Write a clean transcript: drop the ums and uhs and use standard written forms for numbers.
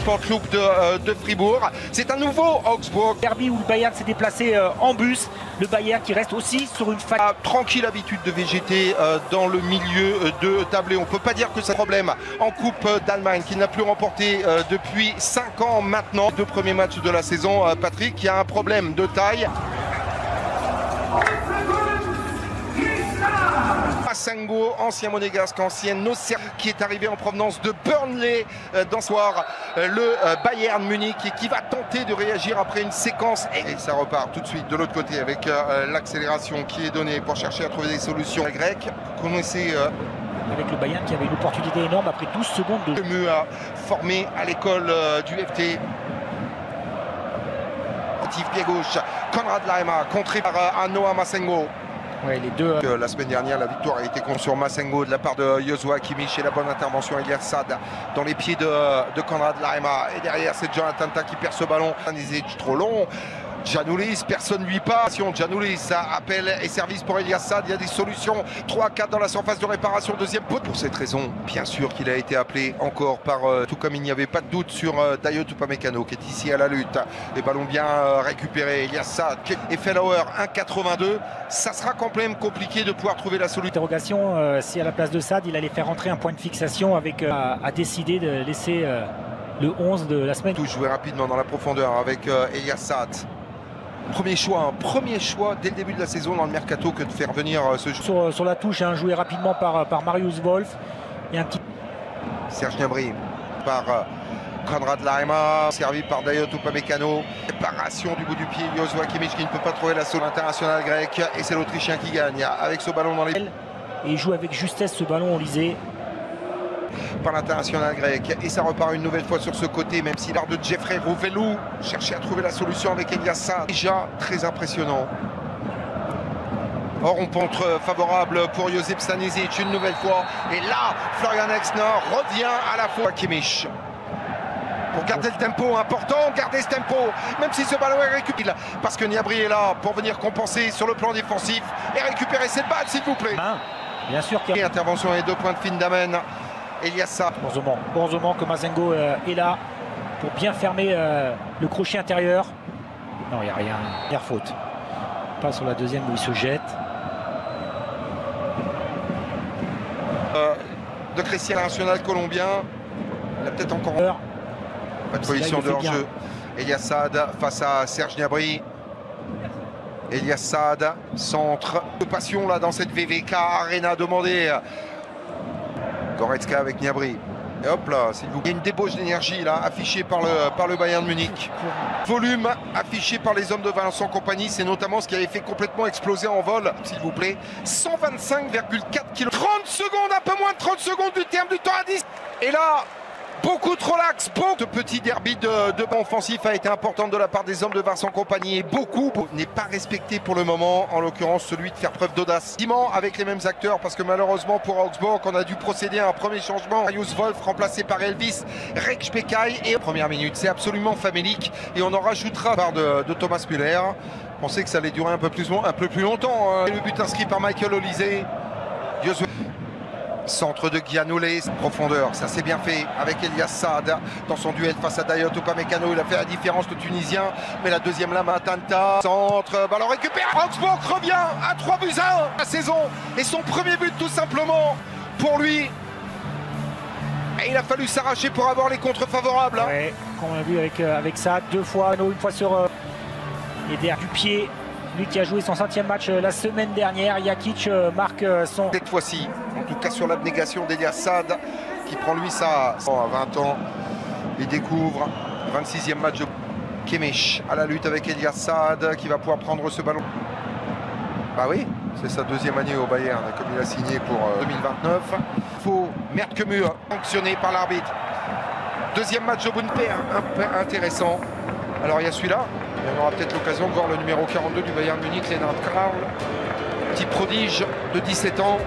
Sportclub de Fribourg. C'est un nouveau Augsbourg. Derby où le Bayern s'est déplacé en bus. Le Bayern qui reste aussi sur une phase. Tranquille habitude de végéter dans le milieu de tableau. On ne peut pas dire que c'est un problème en Coupe d'Allemagne qui n'a plus remporté depuis 5 ans maintenant. 2 premiers matchs de la saison, Patrick, qui a un problème de taille. Masengo, ancien monégasque, ancien Auxerre, qui est arrivé en provenance de Burnley dans ce soir, le Bayern Munich, et qui va tenter de réagir après une séquence. Et ça repart tout de suite de l'autre côté avec l'accélération qui est donnée pour chercher à trouver des solutions grecques. Connaissez avec le Bayern qui avait une opportunité énorme après 12 secondes de Mua, formé à l'école du FT. Pied gauche, Konrad Laimer, contré par Noah Masengo. Ouais, les deux. La semaine dernière, la victoire a été contre sur Masengo de la part de Joshua Kimmich et la bonne intervention Eliassad dans les pieds de Konrad Laimer. Et derrière, c'est Jonathan Tah qui perd ce ballon. Un trop long. Giannoulis, personne ne lui passe. Giannoulis, appel et service pour Eliassad. Il y a des solutions. 3-4 dans la surface de réparation. Deuxième pote. Pour cette raison, bien sûr qu'il a été appelé encore par, tout comme il n'y avait pas de doute sur Dayot Upamecano qui est ici à la lutte. Les ballons bien récupérés. Eliassad et Fellauer 1,82. Ça sera quand même compliqué de pouvoir trouver la solution. Interrogation, si à la place de Sad, il allait faire rentrer un point de fixation avec à décider de laisser le 11 de la semaine. Tout jouer rapidement dans la profondeur avec Eliassad. Premier choix dès le début de la saison dans le mercato que de faire venir ce joueur. Sur la touche, joué rapidement par Marius Wolf. Et un petit... Serge Gnabry par Konrad Laimer, servi par Dayot Upamecano. Préparation du bout du pied, Joshua Kimmich qui ne peut pas trouver la solution internationale grecque. Et c'est l'Autrichien qui gagne avec ce ballon dans les... Et il joue avec justesse ce ballon, on lisait. Par l'international grec, et ça repart une nouvelle fois sur ce côté, même si l'art de Jeffrey Rouvelou cherchait à trouver la solution avec Eliassad, déjà très impressionnant. Or on contre favorable pour Josip Stanisic une nouvelle fois, et là Florian Exner revient à la fois Kimmich pour garder le tempo, important, garder ce tempo, même si ce ballon est récupéré, parce que Gnabry est là pour venir compenser sur le plan défensif et récupérer cette balle s'il vous plaît. Bien sûr qu'il y a... Intervention et 2 points de Findamen. Eliassad. Heureusement que Masengo est là pour bien fermer le crochet intérieur. Non, il n'y a rien. Dernière faute. Pas sur la deuxième où il se jette. De Christian national colombien. Il a peut-être encore pas de position de hors-jeu. Eliassad face à Serge Gnabry. Eliassad, centre de passion là dans cette VVK Arena demandée. Goretzka avec Gnabry. Et hop là, s'il vous plaît. Il y a une débauche d'énergie là, affichée par le Bayern Munich. Volume affiché par les hommes de Vincent Kompany, c'est notamment ce qui avait fait complètement exploser en vol, s'il vous plaît. 125,4 kg. 30 secondes, un peu moins de 30 secondes du terme du temps à 10. Et là, beaucoup trop lax. Ce petit derby de banc offensif a été important de la part des hommes de Vincent Kompany et beaucoup n'est pas respecté pour le moment, en l'occurrence celui de faire preuve d'audace. Avec les mêmes acteurs parce que malheureusement pour Augsbourg on a dû procéder à un premier changement. Marius Wolf remplacé par Elvis Rekspekaj et première minute. C'est absolument famélique et on en rajoutera par de Thomas Müller. Je pensais que ça allait durer un peu plus longtemps. Et le but inscrit par Michael Olise. Centre de Giannoulis, profondeur, ça s'est bien fait avec Eliassad dans son duel face à Dayot Upamecano. Il a fait la différence, le Tunisien, mais la deuxième là, Tanta, centre, ballon récupéré. Augsbourg revient à 3-1 la saison et son premier but tout simplement pour lui. Et il a fallu s'arracher pour avoir les contres favorables. Ouais, comme on a vu avec ça, 2 fois, une fois sur les derrière du pied. Lui qui a joué son 5e match la semaine dernière, Jakic marque son... Cette fois-ci, en tout cas sur l'abnégation d'Eliassad, qui prend lui ça à 20 ans. Il découvre 26e match de Kimmich à la lutte avec Eliassad, qui va pouvoir prendre ce ballon. Bah oui, c'est sa 2e année au Bayern, comme il a signé pour 2029. Faux, Merckemur, sanctionné par l'arbitre. 2e match au Bundesliga, un peu intéressant. Alors il y a celui-là. On aura peut-être l'occasion de voir le numéro 42 du Bayern Munich, Lennart Krall, petit prodige de 17 ans.